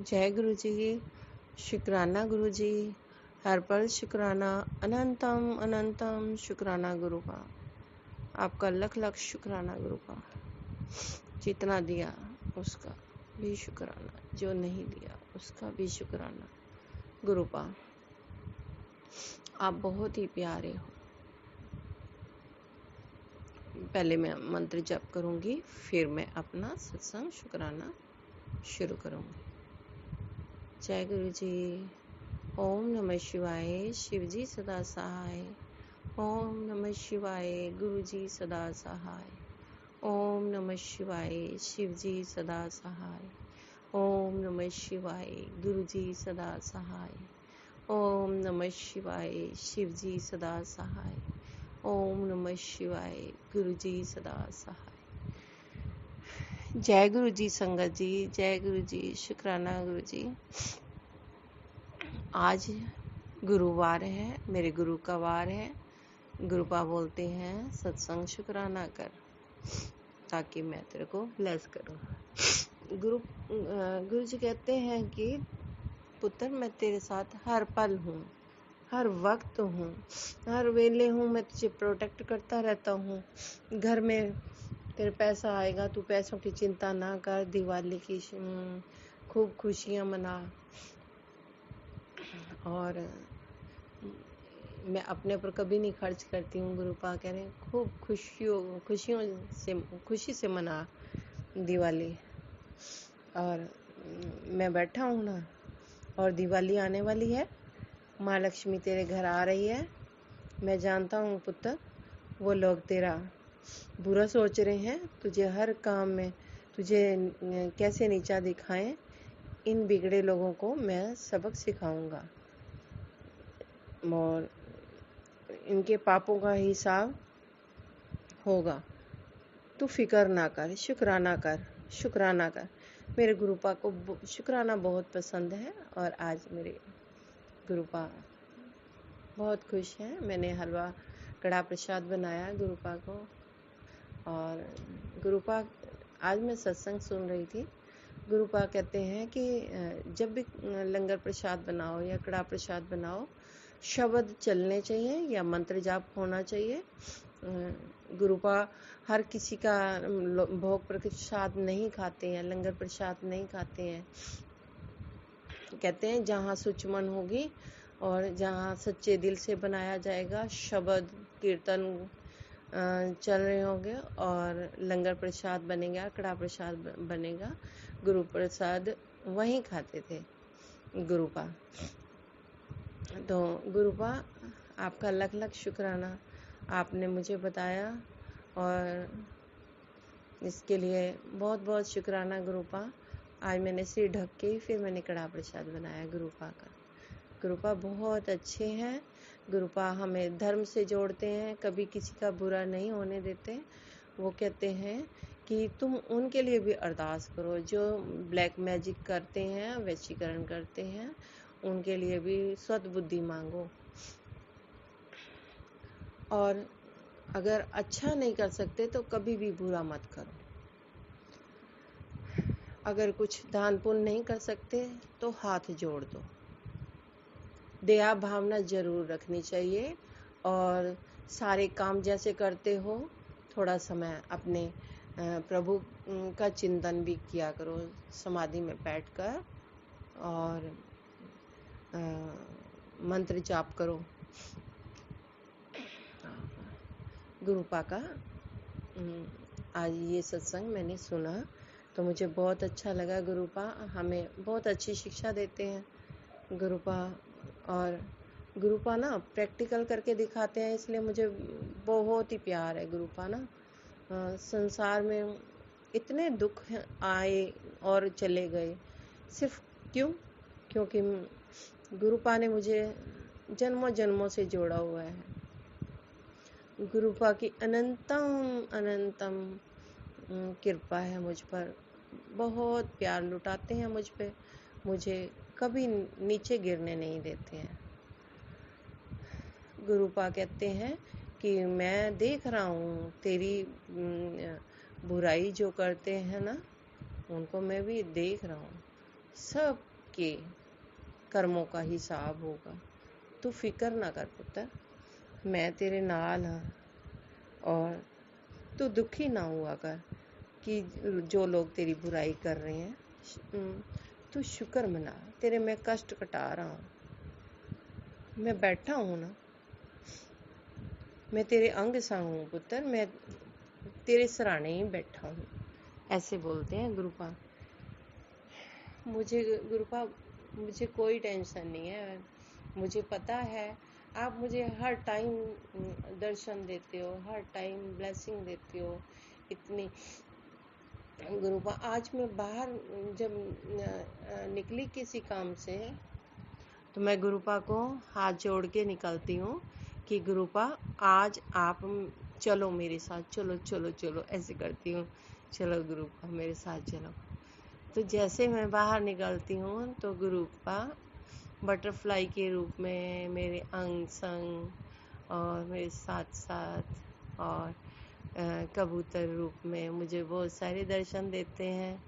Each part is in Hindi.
जय गुरु जी। शुक्राना गुरु जी। हर पल शुक्राना, अनंतम अनंतम शुक्राना गुरु का। आपका लख लख शुक्राना गुरु का। जितना दिया उसका भी शुक्राना, जो नहीं दिया उसका भी शुक्राना गुरु का। आप बहुत ही प्यारे हो। पहले मैं मंत्र जप करूंगी, फिर मैं अपना सत्संग शुक्राना शुरू करूंगी। जय गुरु जी। ओम नमः शिवाय। शिव जी सदा सहाय। ओम नमः शिवाय। गुरु जी सदा सहाय। ओम नमः शिवाय। शिव जी सदा सहाय। ओम नमः शिवाय। गुरु जी सदा सहाय। ओम नमः शिवाय। शिव जी सदा सहाय। ओम नमः शिवाय। गुरु जी सदा सहाय। जय गुरु जी संगत जी। जय गुरु जी। शुक्राना गुरु जी। आज गुरुवार है, मेरे गुरु का वार है। गुरुपा बोलते हैं सत्संग शुक्राना कर, ताकि मैं तेरे को ब्लेस करूं। गुरु जी कहते हैं कि पुत्र, मैं तेरे साथ हर पल हूँ, हर वक्त हूँ, हर वेले हूँ। मैं तुझे प्रोटेक्ट करता रहता हूँ। घर में तेरे पैसा आएगा, तू पैसों की चिंता ना कर। दिवाली की खूब खुशियाँ मना। और मैं अपने पर कभी नहीं खर्च करती हूँ। गुरुपा कह रहे हैं खूब खुशी से मना दिवाली। और मैं बैठा हूँ ना, और दिवाली आने वाली है। माँ लक्ष्मी तेरे घर आ रही है। मैं जानता हूँ पुत्र, वो लोग तेरा बुरा सोच रहे हैं, तुझे हर काम में तुझे कैसे नीचा दिखाएं। इन बिगड़े लोगों को मैं सबक सिखाऊंगा और इनके पापों का हिसाब होगा। तू फिक्र ना कर, शुक्राना कर, शुक्राना कर। मेरे गुरुपा को शुक्राना बहुत पसंद है, और आज मेरे गुरुपा बहुत खुश हैं। मैंने हलवा कड़ा प्रसाद बनाया गुरुपा को। और गुरुपा, आज मैं सत्संग सुन रही थी। गुरुपा कहते हैं कि जब भी लंगर प्रसाद बनाओ या कड़ा प्रसाद बनाओ, शब्द चलने चाहिए या मंत्र जाप होना चाहिए। गुरुपा हर किसी का भोग प्रसाद नहीं खाते हैं, लंगर प्रसाद नहीं खाते हैं। कहते हैं जहाँ सुचमन होगी और जहाँ सच्चे दिल से बनाया जाएगा, शब्द कीर्तन चल रहे होंगे और लंगर प्रसाद बनेगा, कड़ा प्रसाद बनेगा। गुरु प्रसाद वहीं खाते थे गुरुपा। तो गुरुपा, आपका लख लख शुक्राना। आपने मुझे बताया, और इसके लिए बहुत बहुत शुक्राना गुरुपा। आज मैंने सिर ढक के फिर मैंने कड़ा प्रसाद बनाया गुरुपा का। गुरुपा बहुत अच्छे हैं। गुरुपा हमें धर्म से जोड़ते हैं, कभी किसी का बुरा नहीं होने देते। वो कहते हैं कि तुम उनके लिए भी अरदास करो जो ब्लैक मैजिक करते हैं, वशीकरण करते हैं। उनके लिए भी सद्बुद्धि मांगो। और अगर अच्छा नहीं कर सकते तो कभी भी बुरा मत करो। अगर कुछ दान पुण्य नहीं कर सकते तो हाथ जोड़ दो। दया भावना जरूर रखनी चाहिए। और सारे काम जैसे करते हो, थोड़ा समय अपने प्रभु का चिंतन भी किया करो, समाधि में बैठकर, और मंत्र जाप करो गुरुपा का। आज ये सत्संग मैंने सुना तो मुझे बहुत अच्छा लगा। गुरुपा हमें बहुत अच्छी शिक्षा देते हैं गुरुपा। और गुरुपा ना प्रैक्टिकल करके दिखाते हैं, इसलिए मुझे बहुत ही प्यार है गुरुपा ना। संसार में इतने दुख आए और चले गए, सिर्फ क्यों? क्योंकि गुरुपा ने मुझे जन्मों जन्मों से जोड़ा हुआ है। गुरुपा की अनंतम अनंतम कृपा है मुझ पर। बहुत प्यार लुटाते हैं मुझ पे, मुझे कभी नीचे गिरने नहीं देते हैं। गुरुपा कहते हैं कि मैं देख रहा हूँ तेरी बुराई जो करते हैं ना, उनको मैं भी देख रहा हूँ। सब के कर्मों का हिसाब होगा। तू फिक्र ना कर पुत्र, मैं तेरे नाल हाँ। और तू दुखी ना हुआ कर कि जो लोग तेरी बुराई कर रहे हैं। तू शुक्र मना, तेरे मैं कष्ट कटा रहा हूँ। मैं बैठा हूँ ना, मैं तेरे अंग संग हूँ पुत्र, मैं तेरे सराहने ही बैठा हूँ। ऐसे बोलते हैं गुरुपा। मुझे कोई टेंशन नहीं है। मुझे पता है आप मुझे हर टाइम दर्शन देते हो, हर टाइम ब्लेसिंग देते हो इतनी। गुरुपा आज मैं बाहर जब निकली किसी काम से, तो मैं गुरुपा को हाथ जोड़ के निकलती हूँ कि गुरुपा आज आप चलो मेरे साथ, चलो चलो चलो, ऐसे करती हूँ, चलो गुरुपा मेरे साथ चलो। तो जैसे मैं बाहर निकलती हूँ तो गुरुपा बटरफ्लाई के रूप में मेरे अंग संग और मेरे साथ साथ और कबूतर रूप में मुझे बहुत सारे दर्शन देते हैं।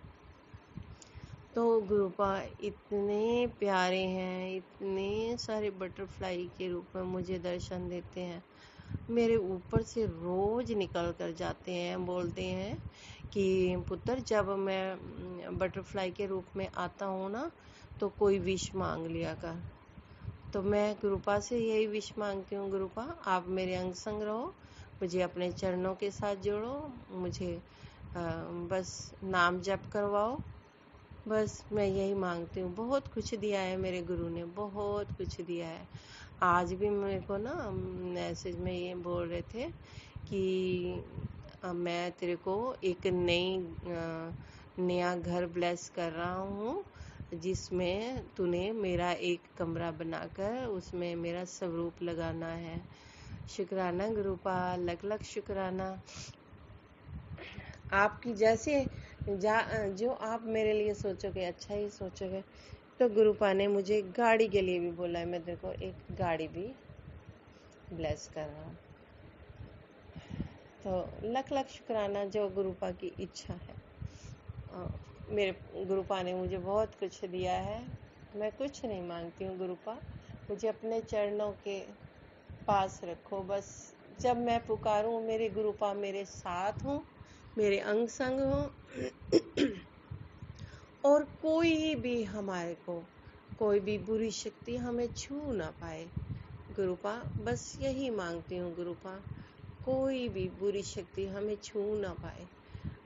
तो गुरुपा इतने प्यारे हैं, इतने सारे बटरफ्लाई के रूप में मुझे दर्शन देते हैं। मेरे ऊपर से रोज निकल कर जाते हैं, बोलते हैं कि पुत्र जब मैं बटरफ्लाई के रूप में आता हूँ ना तो कोई विश मांग लिया कर। तो मैं गुरुपा से यही विश मांगती हूँ, गुरुपा आप मेरे अंग संग रहो, मुझे अपने चरणों के साथ जोड़ो, मुझे बस नाम जप करवाओ, बस मैं यही मांगती हूँ। बहुत कुछ दिया है मेरे गुरु ने, बहुत कुछ दिया है। आज भी मेरे को ना मैसेज में ये बोल रहे थे कि मैं तेरे को एक नया घर ब्लेस कर रहा हूँ, जिसमें तूने मेरा एक कमरा बनाकर उसमें मेरा स्वरूप लगाना है। शुक्राना गुरुपा, लख लख शुक्राना। आपकी जैसे जो आप मेरे लिए सोचोगे अच्छा ही सोचोगे। तो गुरुपा ने मुझे गाड़ी के लिए भी बोला है, मैं तेरे को एक गाड़ी भी ब्लेस कर रहा हूँ। तो लख लख शुक्राना जो गुरुपा की इच्छा है। मेरे गुरुपा ने मुझे बहुत कुछ दिया है, मैं कुछ नहीं मांगती हूँ गुरुपा, मुझे अपने चरणों के पास रखो बस। जब मैं पुकारूं मेरे गुरुपा मेरे साथ हो, मेरे अंग संग हो और कोई भी हमारे को, कोई भी बुरी शक्ति हमें छू ना पाए गुरुपा। बस यही मांगती हूँ गुरुपा, कोई भी बुरी शक्ति हमें छू ना पाए।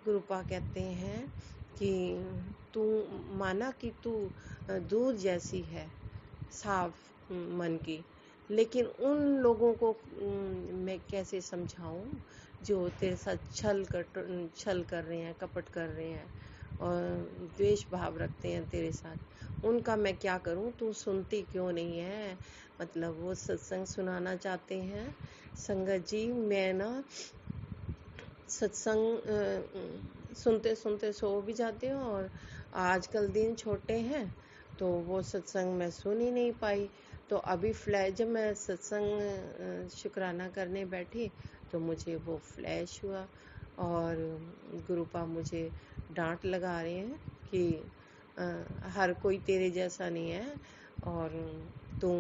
गुरुपा कहते हैं कि तू माना कि तू दूध जैसी है, साफ मन की, लेकिन उन लोगों को मैं कैसे समझाऊं जो तेरे साथ छल कर रहे हैं, कपट कर रहे हैं और द्वेष भाव रखते हैं तेरे साथ, उनका मैं क्या करूं। तू सुनती क्यों नहीं है? मतलब वो सत्संग सुनाना चाहते हैं। संगत जी मैं ना सत्संग सुनते सुनते सो भी जाती हूँ और आजकल दिन छोटे हैं तो वो सत्संग मैं सुन ही नहीं पाई। तो अभी फ्लैश, जब मैं सत्संग शुक्राना करने बैठी तो मुझे वो फ्लैश हुआ और गुरुपा मुझे डांट लगा रहे हैं कि हर कोई तेरे जैसा नहीं है और तू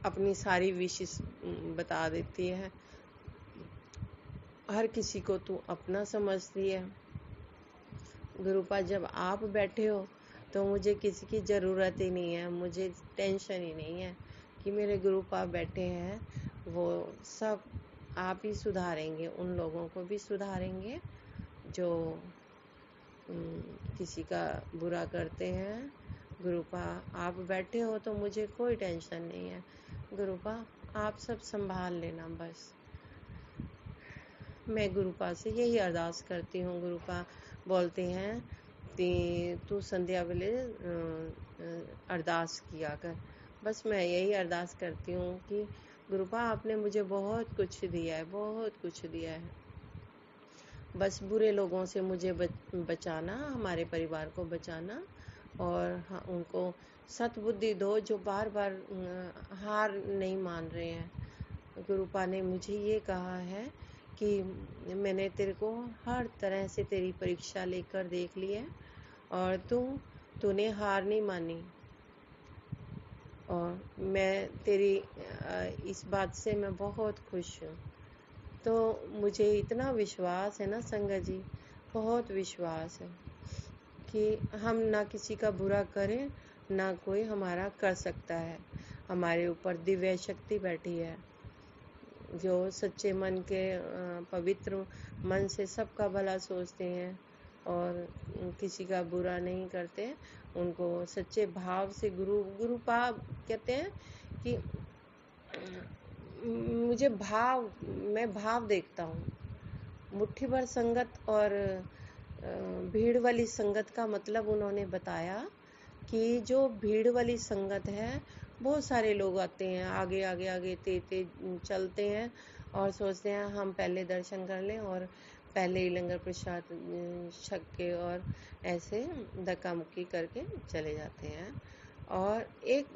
अपनी सारी विशेष बता देती है, हर किसी को तू अपना समझती है। गुरुपा जब आप बैठे हो तो मुझे किसी की ज़रूरत ही नहीं है, मुझे टेंशन ही नहीं है कि मेरे गुरुपा बैठे हैं, वो सब आप ही सुधारेंगे, उन लोगों को भी सुधारेंगे जो किसी का बुरा करते हैं। गुरुपा आप बैठे हो तो मुझे कोई टेंशन नहीं है। गुरुपा आप सब संभाल लेना बस। मैं गुरुपा से यही अरदास करती हूँ। गुरुपा बोलते हैं कि तू संध्या वेले अरदास किया कर। बस मैं यही अरदास करती हूँ कि गुरुपा आपने मुझे बहुत कुछ दिया है, बहुत कुछ दिया है, बस बुरे लोगों से मुझे बचाना, हमारे परिवार को बचाना और हाँ, उनको सतबुद्धि दो जो बार बार हार नहीं मान रहे हैं। गुरुपा ने मुझे ये कहा है कि मैंने तेरे को हर तरह से तेरी परीक्षा लेकर देख ली है और तू तूने हार नहीं मानी, और मैं तेरी इस बात से मैं बहुत खुश हूँ। तो मुझे इतना विश्वास है ना संगत जी, बहुत विश्वास है कि हम ना किसी का बुरा करें, ना कोई हमारा कर सकता है। हमारे ऊपर दिव्य शक्ति बैठी है, जो सच्चे मन के पवित्र मन से सबका भला सोचते हैं और किसी का बुरा नहीं करते, उनको सच्चे भाव से गुरुपा कहते हैं कि मैं भाव देखता हूँ। मुट्ठी भर संगत और भीड़ वाली संगत का मतलब उन्होंने बताया कि जो भीड़ वाली संगत है, बहुत सारे लोग आते हैं, आगे आगे आगे ते चलते हैं और सोचते हैं हम पहले दर्शन कर लें और पहले ही लंगर प्रसाद छक के और ऐसे धक्का मुक्की करके चले जाते हैं। और एक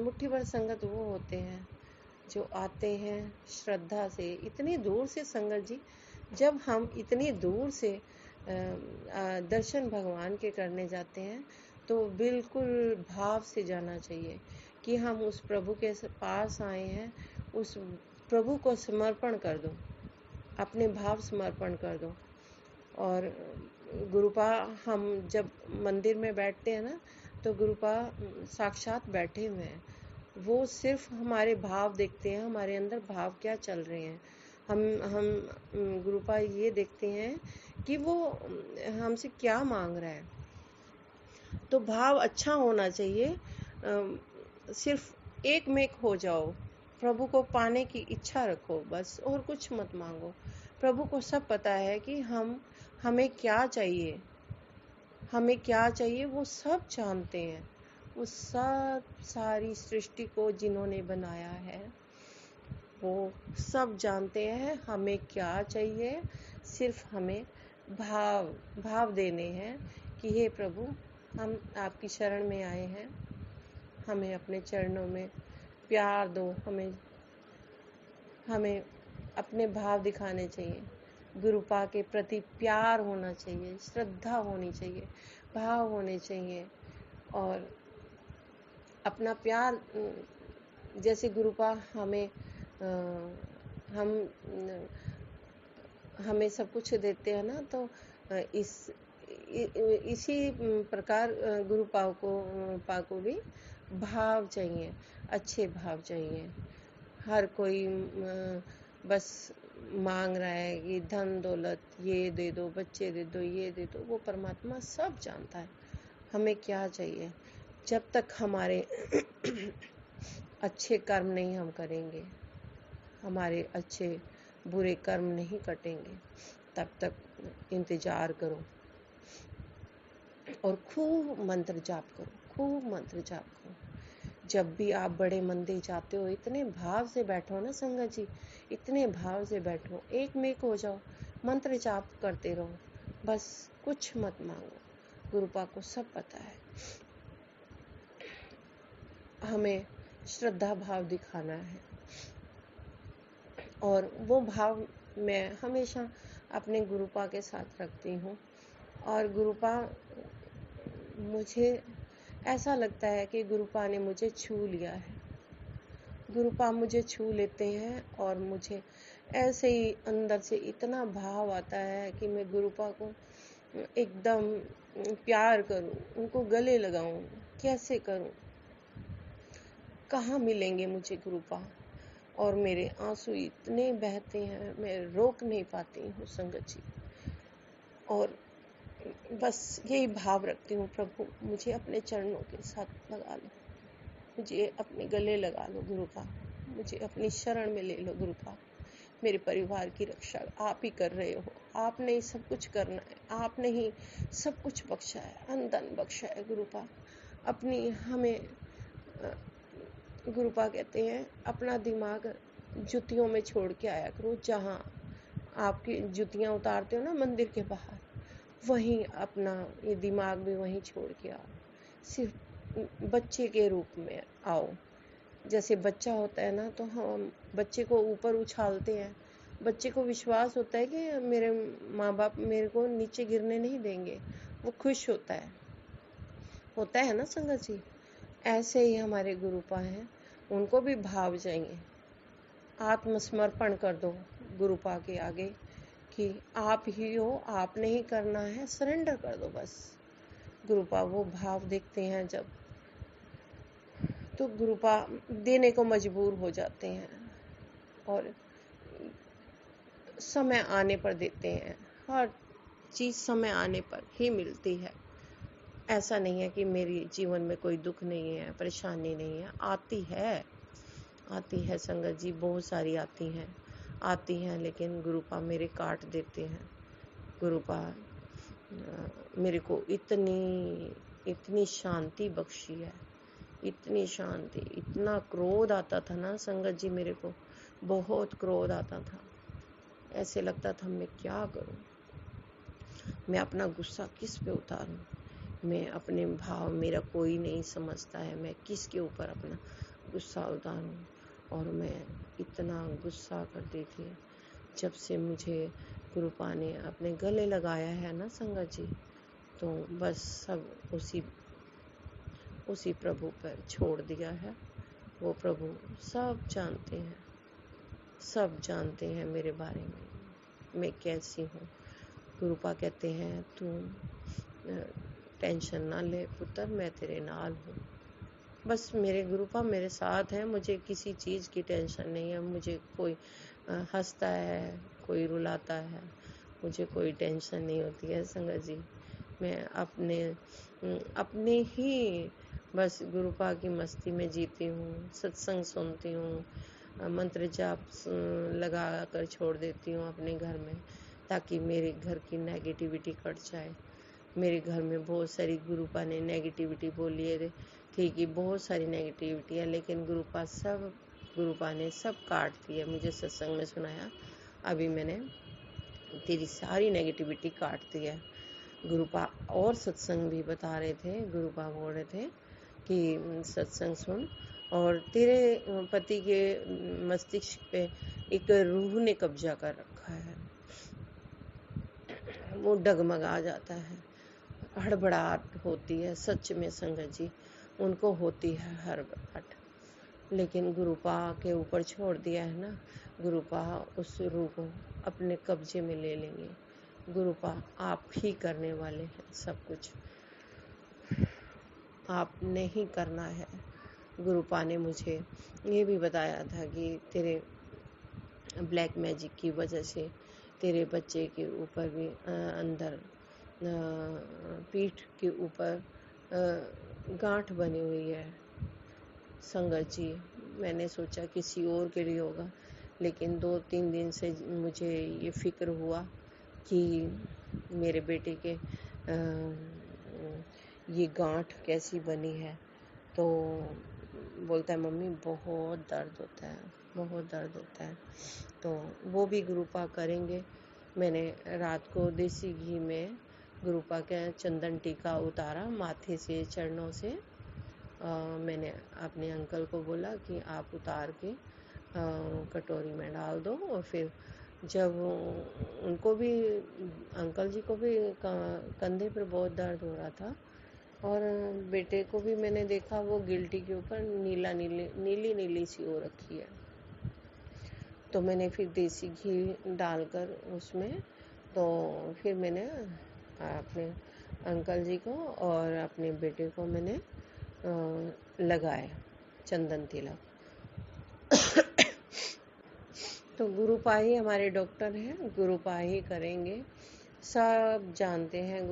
मुट्ठी भर संगत वो होते हैं जो आते हैं श्रद्धा से, इतनी दूर से संगत जी। जब हम इतनी दूर से दर्शन भगवान के करने जाते हैं तो बिल्कुल भाव से जाना चाहिए कि हम उस प्रभु के पास आए हैं, उस प्रभु को समर्पण कर दो, अपने भाव समर्पण कर दो। और गुरुपा हम जब मंदिर में बैठते हैं ना, तो गुरुपा साक्षात बैठे हुए हैं, वो सिर्फ हमारे भाव देखते हैं, हमारे अंदर भाव क्या चल रहे हैं। हम गुरुपा ये देखते हैं कि वो हमसे क्या मांग रहा है। तो भाव अच्छा होना चाहिए, सिर्फ एक मेक हो जाओ, प्रभु को पाने की इच्छा रखो बस, और कुछ मत मांगो। प्रभु को सब पता है कि हमें क्या चाहिए, हमें क्या चाहिए, वो सब जानते हैं। वो सब सारी सृष्टि को जिन्होंने बनाया है वो सब जानते हैं हमें क्या चाहिए। सिर्फ हमें भाव देने हैं कि हे प्रभु, हम आपकी शरण में आए हैं, हमें अपने चरणों में प्यार दो, हमें अपने भाव दिखाने चाहिए। गुरुपा के प्रति प्यार होना चाहिए, श्रद्धा होनी चाहिए, भाव होने चाहिए। और अपना प्यार, जैसे गुरुपा हमें सब कुछ देते हैं ना, तो इसी प्रकार गुरुपा को भी भाव चाहिए, अच्छे भाव चाहिए। हर कोई बस मांग रहा है कि धन दौलत ये दे दो, बच्चे दे दो, ये दे दो। वो परमात्मा सब जानता है हमें क्या चाहिए। जब तक हमारे अच्छे कर्म नहीं हम करेंगे, हमारे अच्छे बुरे कर्म नहीं कटेंगे, तब तक इंतजार करो और खूब मंत्र जाप करो, खूब मंत्र जाप करो। जब भी आप बड़े मंदिर जाते हो, इतने भाव से बैठो ना संगत जी, इतने भाव से बैठो, एक मेक हो जाओ, मंत्र जाप करते रहो, बस कुछ मत मांगो। गुरुपा को सब पता है, हमें श्रद्धा भाव दिखाना है। और वो भाव मैं हमेशा अपने गुरुपा के साथ रखती हूँ। और गुरुपा, मुझे ऐसा लगता है कि गुरुपा ने मुझे छू लिया है। गुरुपा मुझे छू लेते हैं और मुझे ऐसे ही अंदर से इतना भाव आता है कि मैं गुरुपा को एकदम प्यार करूं, उनको गले लगाऊं। कैसे करूं, कहाँ मिलेंगे मुझे गुरुपा? और मेरे आंसू इतने बहते हैं, मैं रोक नहीं पाती हूँ संगत जी। और बस यही भाव रखती हूँ, प्रभु मुझे अपने चरणों के साथ लगा लो, मुझे अपने गले लगा लो गुरुपा, मुझे अपनी शरण में ले लो गुरुपा। मेरे परिवार की रक्षा आप ही कर रहे हो, आपने ही सब कुछ करना है, आपने ही सब कुछ बख्शा है, अनधन बख्शा है गुरुपा। अपनी हमें गुरुपा कहते हैं अपना दिमाग जुतियों में छोड़ के आया करो। जहाँ आपकी जुतियाँ उतारते हो ना मंदिर के बाहर, वहीं अपना ये दिमाग भी वहीं छोड़ के आओ। सिर्फ बच्चे के रूप में आओ। जैसे बच्चा होता है ना, तो हम बच्चे को ऊपर उछालते हैं, बच्चे को विश्वास होता है कि मेरे माँ बाप मेरे को नीचे गिरने नहीं देंगे, वो खुश होता है। होता है ना संगत जी। ऐसे ही हमारे गुरुपा हैं, उनको भी भाव चाहिए। आत्मसमर्पण कर दो गुरुपा के आगे कि आप ही हो, आपने ही करना है, सरेंडर कर दो बस। गुरुपा वो भाव देखते हैं जब, तो गुरुपा देने को मजबूर हो जाते हैं और समय आने पर देते हैं। हर चीज समय आने पर ही मिलती है। ऐसा नहीं है कि मेरे जीवन में कोई दुख नहीं है, परेशानी नहीं है। आती है संगत जी, बहुत सारी आती हैं, लेकिन गुरुपा मेरे काट देते हैं। गुरुपा मेरे को इतनी शांति बख्शी है, इतनी शांति। इतना क्रोध आता था ना संगत जी, मेरे को बहुत क्रोध आता था। ऐसे लगता था मैं क्या करूं, मैं अपना गुस्सा किस पे उतारूं, मैं अपने भाव, मेरा कोई नहीं समझता है, मैं किसके ऊपर अपना गुस्सा उतारूं। और मैं इतना गुस्सा करती थी। जब से मुझे गुरुपा ने अपने गले लगाया है ना संगत जी, तो बस सब उसी प्रभु पर छोड़ दिया है। वो प्रभु सब जानते हैं मेरे बारे में, मैं कैसी हूँ। गुरुपा कहते हैं तू टेंशन ना ले पुत्र, मैं तेरे नाल हूँ। बस मेरे गुरुपा मेरे साथ है, मुझे किसी चीज़ की टेंशन नहीं है। मुझे कोई हंसता है, कोई रुलाता है, मुझे कोई टेंशन नहीं होती है संगत जी। मैं अपने ही बस गुरुपा की मस्ती में जीती हूँ, सत्संग सुनती हूँ, मंत्र जाप लगा कर छोड़ देती हूँ अपने घर में, ताकि मेरे घर की नेगेटिविटी कट जाए। मेरे घर में बहुत सारी गुरुपा ने नेगेटिविटी बोली है थी कि बहुत सारी नेगेटिविटी है, लेकिन गुरुपा ने सब काट दी है। मुझे सत्संग में सुनाया, अभी मैंने तेरी सारी नेगेटिविटी काट दी है। गुरुपा और सत्संग भी बता रहे थे, गुरुपा बोल रहे थे कि सत्संग सुन, और तेरे पति के मस्तिष्क पे एक रूह ने कब्जा कर रखा है, वो डगमगा जाता है, हड़बड़ाहट होती है। सच में संगत जी उनको होती है हड़बड़ाहट, लेकिन गुरुपा के ऊपर छोड़ दिया है ना, गुरुपा उस रूह को अपने कब्जे में ले लेंगे। गुरुपा आप ही करने वाले हैं सब कुछ, आपने ही करना है। गुरुपा ने मुझे ये भी बताया था कि तेरे ब्लैक मैजिक की वजह से तेरे बच्चे के ऊपर भी अंदर पीठ के ऊपर गांठ बनी हुई है। संगत जी मैंने सोचा किसी और के लिए होगा, लेकिन 2-3 दिन से मुझे ये फिक्र हुआ कि मेरे बेटे के ये गांठ कैसी बनी है। तो बोलता है मम्मी बहुत दर्द होता है, बहुत दर्द होता है। तो वो भी गुरुपा करेंगे। मैंने रात को देसी घी में गुरुपा का चंदन टीका उतारा माथे से, चरणों से। मैंने अपने अंकल को बोला कि आप उतार के कटोरी में डाल दो, और फिर जब उनको भी, अंकल जी को भी कंधे पर बहुत दर्द हो रहा था, और बेटे को भी मैंने देखा वो गिल्टी के ऊपर नीली सी हो रखी है। तो मैंने फिर देसी घी डालकर उसमें, तो फिर मैंने अपने अंकल जी को और अपने बेटे को मैंने लगाया चंदन तिलक। तो गुरुपा ही हमारे डॉक्टर हैं, गुरुपा ही करेंगे। सब जानते हैं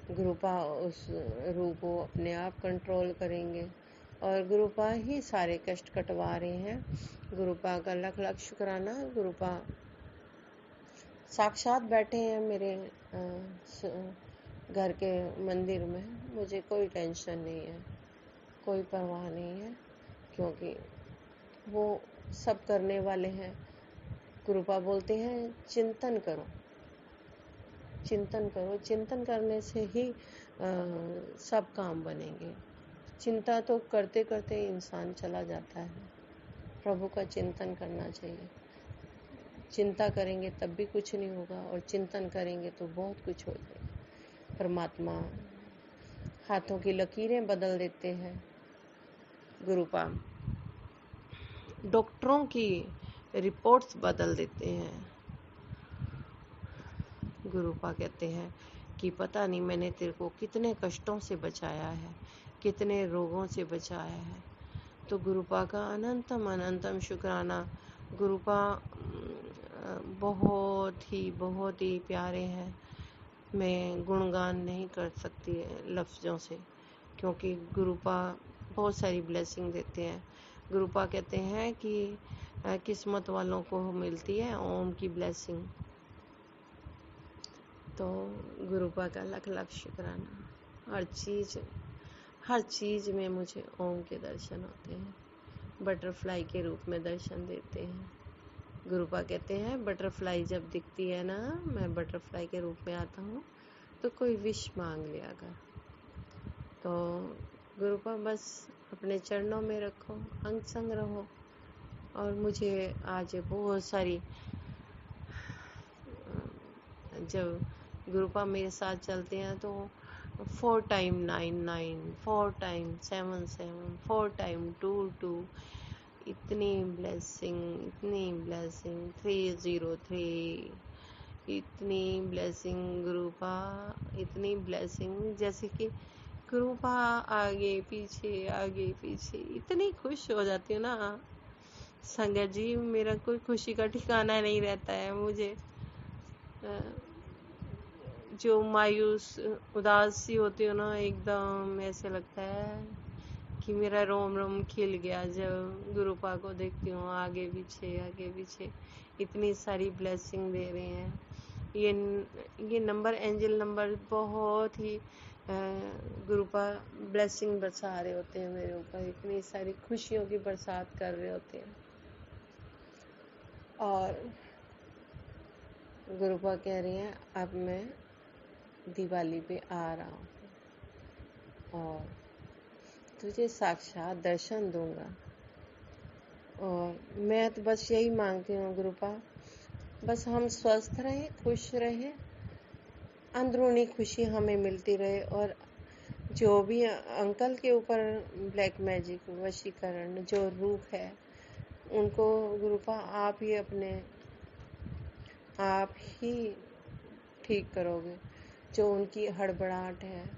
गुरुपा उस रूह को अपने आप कंट्रोल करेंगे, और गुरुपा ही सारे कष्ट कटवा रहे हैं। गुरुपा का लख लख शुक्राना। गुरुपा साक्षात बैठे हैं मेरे घर के मंदिर में। मुझे कोई टेंशन नहीं है, कोई परवाह नहीं है, क्योंकि वो सब करने वाले हैं। गुरुपा बोलते हैं चिंतन करो, चिंतन करो, चिंतन करने से ही सब काम बनेंगे। चिंता तो करते करते इंसान चला जाता है। प्रभु का चिंतन करना चाहिए। चिंता करेंगे तब भी कुछ नहीं होगा, और चिंतन करेंगे तो बहुत कुछ हो जाएगा। परमात्मा हाथों की लकीरें बदल देते हैं गुरुपा, डॉक्टरों की रिपोर्ट्स बदल देते हैं। गुरुपा कहते हैं कि पता नहीं मैंने तेरे को कितने कष्टों से बचाया है, कितने रोगों से बचाया है। तो गुरुपा का अनंतम अनंतम शुक्राना। गुरुपा बहुत ही प्यारे हैं। मैं गुणगान नहीं कर सकती लफ्ज़ों से, क्योंकि गुरुपा बहुत सारी ब्लेसिंग देते हैं। गुरुपा कहते हैं कि किस्मत वालों को मिलती है ओम की ब्लेसिंग। तो गुरुपा का लख लख शुक्राना। हर चीज़ में मुझे ओम के दर्शन होते हैं, बटरफ्लाई के रूप में दर्शन देते हैं। गुरुपा कहते हैं बटरफ्लाई जब दिखती है ना, मैं बटरफ्लाई के रूप में आता हूँ, तो कोई विश मांग लिया कर। तो गुरुपा बस अपने चरणों में रखो, अंग संग रहो। और मुझे आज बहुत सारी, जब गुरुपा मेरे साथ चलते हैं तो 4 टाइम 99, 4 टाइम 77, 4 टाइम 22, इतनी ब्लेसिंग 303, इतनी ब्लेसिंग गुरुपा, इतनी ब्लेसिंग, जैसे कि गुरुपा आगे पीछे इतनी खुश हो जाती हूँ ना संगत जी, मेरा कोई खुशी का ठिकाना नहीं रहता है। मुझे जो मायूस उदास सी होती हो ना, एकदम ऐसे लगता है कि मेरा रोम रोम खिल गया जब गुरुपा को देखती हूँ। आगे पीछे इतनी सारी ब्लेसिंग दे रहे हैं। ये नंबर, एंजल नंबर, बहुत ही गुरुपा ब्लेसिंग बरसा रहे होते हैं मेरे ऊपर, इतनी सारी खुशियों की बरसात कर रहे होते हैं। और गुरुपा कह रही हैं अब मैं दिवाली पे आ रहा हूँ और तुझे साक्षात दर्शन दूंगा। और मैं तो बस यही मांगती हूँ गुरुपा, बस हम स्वस्थ रहें, खुश रहें, अंदरूनी खुशी हमें मिलती रहे। और जो भी अंकल के ऊपर ब्लैक मैजिक, वशीकरण, जो रूप है, उनको गुरुपा आप ही ठीक करोगे। जो उनकी हड़बड़ाहट है,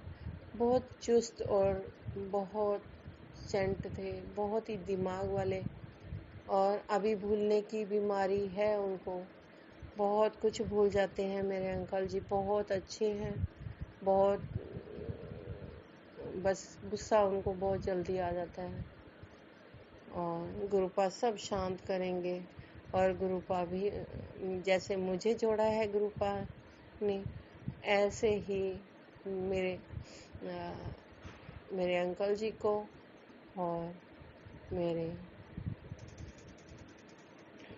बहुत चुस्त और बहुत सेंट थे, बहुत ही दिमाग वाले, और अभी भूलने की बीमारी है उनको, बहुत कुछ भूल जाते हैं मेरे अंकल जी। बहुत अच्छे हैं, बहुत, बस गुस्सा उनको बहुत जल्दी आ जाता है। और गुरुपा सब शांत करेंगे। और गुरुपा भी जैसे मुझे जोड़ा है गुरुपा ने, ऐसे ही मेरे अंकल जी को और मेरे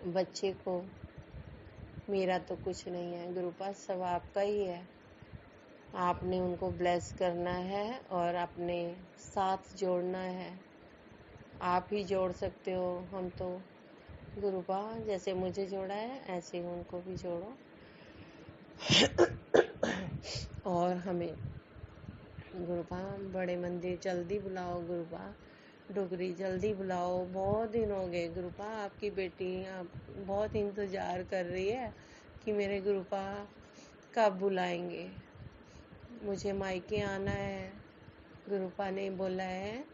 बच्चे को। मेरा तो कुछ नहीं है गुरुपा, सब आपका ही है। आपने उनको ब्लेस करना है और अपने साथ जोड़ना है। आप ही जोड़ सकते हो, हम तो गुरुपा जैसे मुझे जोड़ा है ऐसे ही उनको भी जोड़ो। और हमें गुरुपा बड़े मंदिर जल्दी बुलाओ, गुरुपा डोगरी जल्दी बुलाओ। बहुत दिन हो गए गुरुपा, आपकी बेटी आप बहुत इंतज़ार कर रही है कि मेरे गुरुपा कब बुलाएंगे। मुझे मायके आना है। गुरुपा ने बोला है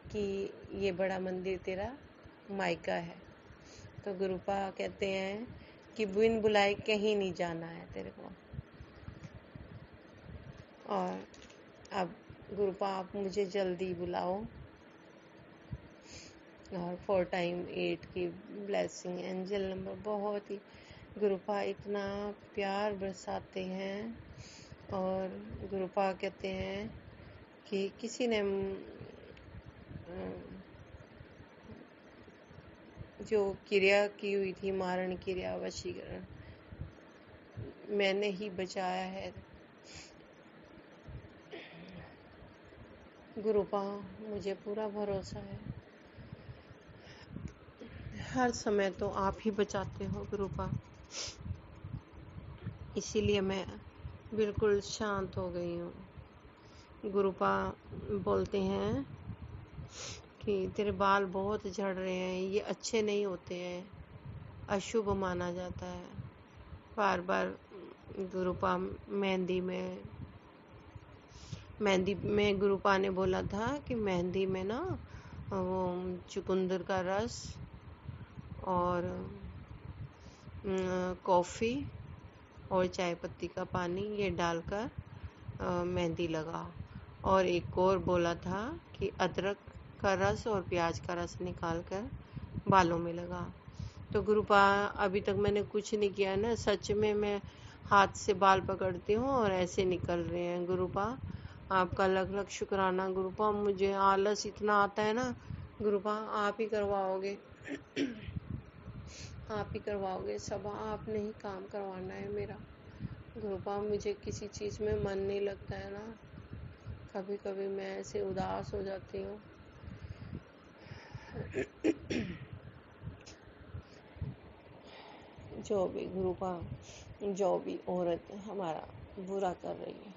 कि ये बड़ा मंदिर तेरा मायका है। तो गुरुपा कहते हैं कि बिन बुलाए कहीं नहीं जाना है तेरे को। और अब गुरुपा आप मुझे जल्दी बुलाओ। और 4 टाइम 8 की ब्लेसिंग, एंजल नंबर, बहुत ही गुरुपा इतना प्यार बरसाते हैं। और गुरुपा कहते हैं कि किसी ने जो क्रिया की हुई थी, मारण क्रिया, वशीकरण, मैंने ही बचाया है। गुरुपा मुझे पूरा भरोसा है, हर समय तो आप ही बचाते हो गुरुपा। इसीलिए मैं बिल्कुल शांत हो गई हूँ। गुरुपा बोलते हैं कि तेरे बाल बहुत झड़ रहे हैं, ये अच्छे नहीं होते हैं, अशुभ माना जाता है। बार बार गुरुपा मेहंदी में गुरुपा ने बोला था कि मेहंदी में ना वो चुकंदर का रस और कॉफ़ी और चाय पत्ती का पानी ये डालकर मेहंदी लगा। और एक और बोला था कि अदरक का रस और प्याज का रस निकाल कर बालों में लगा। तो गुरुपा अभी तक मैंने कुछ नहीं किया ना, सच में मैं हाथ से बाल पकड़ती हूँ और ऐसे निकल रहे हैं। गुरुपा आपका लख लख शुक्राना गुरुपा, मुझे आलस इतना आता है ना गुरुपा, आप ही करवाओगे आप ही करवाओगे सब, आपने ही काम करवाना है मेरा गुरुपा। मुझे किसी चीज़ में मन नहीं लगता है ना, कभी कभी मैं ऐसे उदास हो जाती हूँ। जो भी गुरुपा, जो भी औरत हमारा बुरा कर रही है,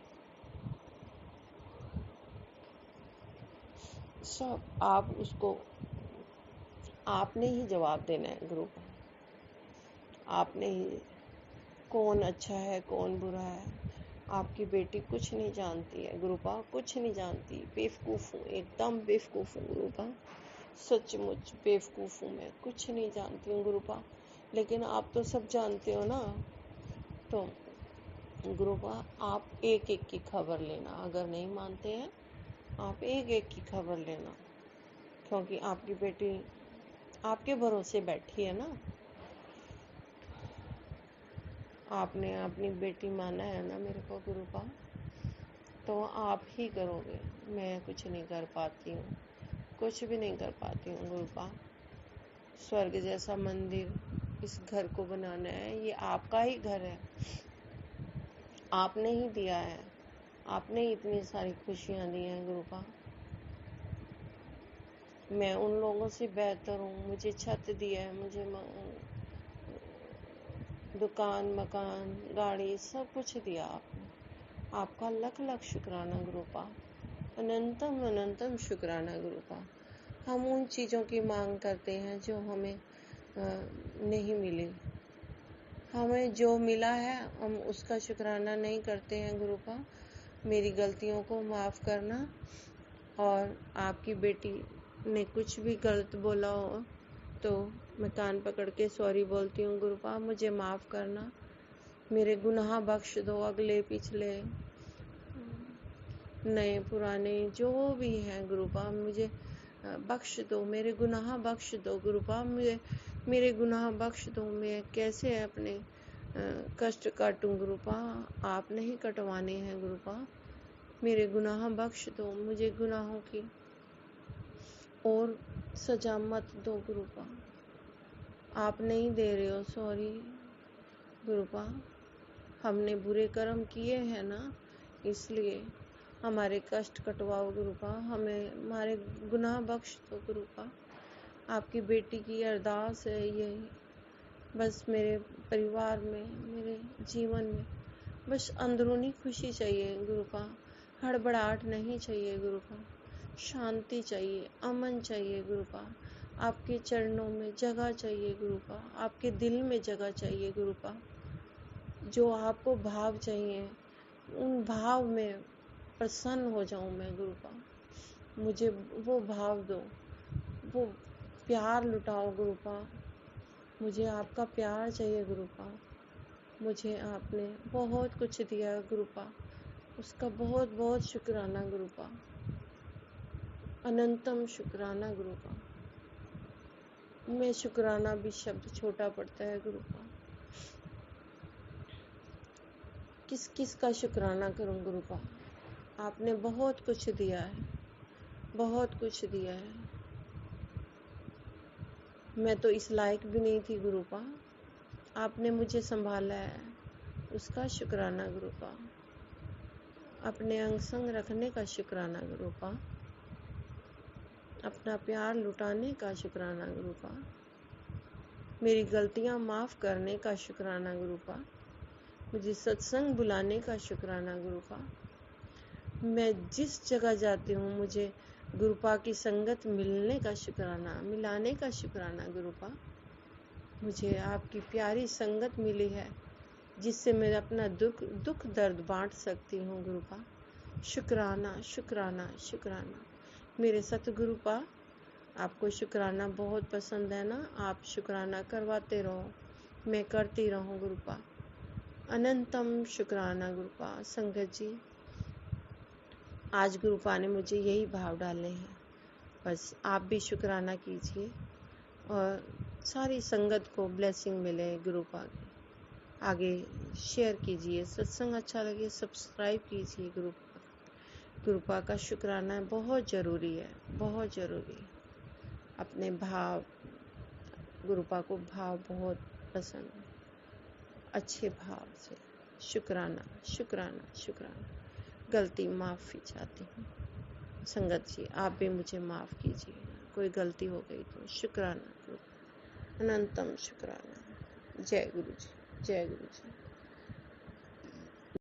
सब आप उसको आपने ही जवाब देना है गुरुपा। आपने ही, कौन अच्छा है कौन बुरा है, आपकी बेटी कुछ नहीं जानती है गुरुपा, कुछ नहीं जानती। बेवकूफ़ हूँ, एकदम बेवकूफ़ हूँ गुरुपा, सचमुच बेवकूफ़ हूँ मैं, कुछ नहीं जानती हूँ गुरुपा। लेकिन आप तो सब जानते हो ना। तो गुरुपा आप एक एक की खबर लेना, अगर नहीं मानते हैं आप एक एक की खबर लेना, क्योंकि आपकी बेटी आपके भरोसे बैठी है ना। आपने अपनी बेटी माना है ना मेरे को गुरुपा, तो आप ही करोगे, मैं कुछ नहीं कर पाती हूँ, कुछ भी नहीं कर पाती हूँ गुरुपा। स्वर्ग जैसा मंदिर इस घर को बनाना है, ये आपका ही घर है, आपने ही दिया है, आपने ही इतनी सारी खुशियाँ दी हैं गुरुपा। मैं उन लोगों से बेहतर हूँ, मुझे छत दिया है, मुझे दुकान मकान गाड़ी सब कुछ दिया आपने, आपका लख लख शुक्राना गुरुपा, अनंतम अनंतम शुक्राना गुरुपा। हम उन चीज़ों की मांग करते हैं जो हमें नहीं मिली, हमें जो मिला है हम उसका शुक्राना नहीं करते हैं गुरुपा। मेरी गलतियों को माफ़ करना, और आपकी बेटी ने कुछ भी गलत बोला हो तो मैं कान पकड़ के सॉरी बोलती हूँ गुरुपा, मुझे माफ़ करना, मेरे गुनाह बख्श दो, अगले पिछले नए पुराने जो भी हैं गुरुपा, मुझे बख्श दो, मेरे गुनाह बख्श दो गुरुपा, मुझे मेरे गुनाह बख्श दो। मैं कैसे अपने कष्ट काटूं गुरुपा, आप नहीं कटवाने हैं गुरुपा, मेरे गुनाह बख्श दो, मुझे गुनाहों की और सजा मत दो गुरुपा, आप नहीं दे रहे हो सॉरी गुरुपा। हमने बुरे कर्म किए हैं ना, इसलिए हमारे कष्ट कटवाओ गुरुपा, हमें हमारे गुनाह बख्श दो गुरुपा। आपकी बेटी की अरदास है यही, बस मेरे परिवार में, मेरे जीवन में बस अंदरूनी खुशी चाहिए गुरुपा, हड़बड़ाहट नहीं चाहिए गुरुपा, शांति चाहिए, अमन चाहिए गुरुपा, आपके चरणों में जगह चाहिए गुरुपा, आपके दिल में जगह चाहिए गुरुपा। जो आपको भाव चाहिए उन भाव में प्रसन्न हो जाऊं मैं गुरुपा, मुझे वो भाव दो, वो प्यार लुटाओ गुरुपा, मुझे आपका प्यार चाहिए गुरुपा। मुझे आपने बहुत कुछ दिया गुरुपा, उसका बहुत बहुत शुक्राना गुरुपा, अनंतम शुक्राना गुरुपा। मैं शुक्राना भी शब्द छोटा पड़ता है गुरुपा, किस किस का शुक्राना करूं गुरुपा। आपने बहुत कुछ दिया है, बहुत कुछ दिया है, मैं तो इस लायक भी नहीं थी गुरुपा, आपने मुझे संभाला है, उसका शुक्राना गुरुपा। अपने अंग संग रखने का शुक्राना गुरुपा, अपना प्यार लुटाने का शुक्राना गुरुपा, मेरी गलतियां माफ़ करने का शुक्राना गुरुपा, मुझे सत्संग बुलाने का शुक्राना गुरुपा, मैं जिस जगह जाती हूँ मुझे गुरुपा की संगत मिलने का शुक्राना, मिलाने का शुक्राना गुरुपा। मुझे आपकी प्यारी संगत मिली है जिससे मैं अपना दुख दर्द बांट सकती हूँ गुरुपा। शुक्राना शुक्राना शुक्राना। मेरे सतगुरुपा, आपको शुक्राना बहुत पसंद है ना, आप शुक्राना करवाते रहो, मैं करती रहूँ गुरुपा। अनंतम शुक्राना गुरुपा। संगत जी, आज गुरुपा ने मुझे यही भाव डाले हैं, बस आप भी शुक्राना कीजिए और सारी संगत को ब्लेसिंग मिले गुरुपा की। आगे शेयर कीजिए, सत्संग अच्छा लगे सब्सक्राइब कीजिए। गुरुपा का शुक्राना बहुत ज़रूरी है, बहुत ज़रूरी है। अपने भाव, गुरुपा को भाव बहुत पसंद है, अच्छे भाव से शुक्राना शुक्राना शुक्राना। गलती माफ़ी चाहती हूँ संगत जी, आप भी मुझे माफ़ कीजिए, कोई गलती हो गई तो। शुक्राना, अनंतम शुक्राना। जय गुरु जी, जय गुरु जी।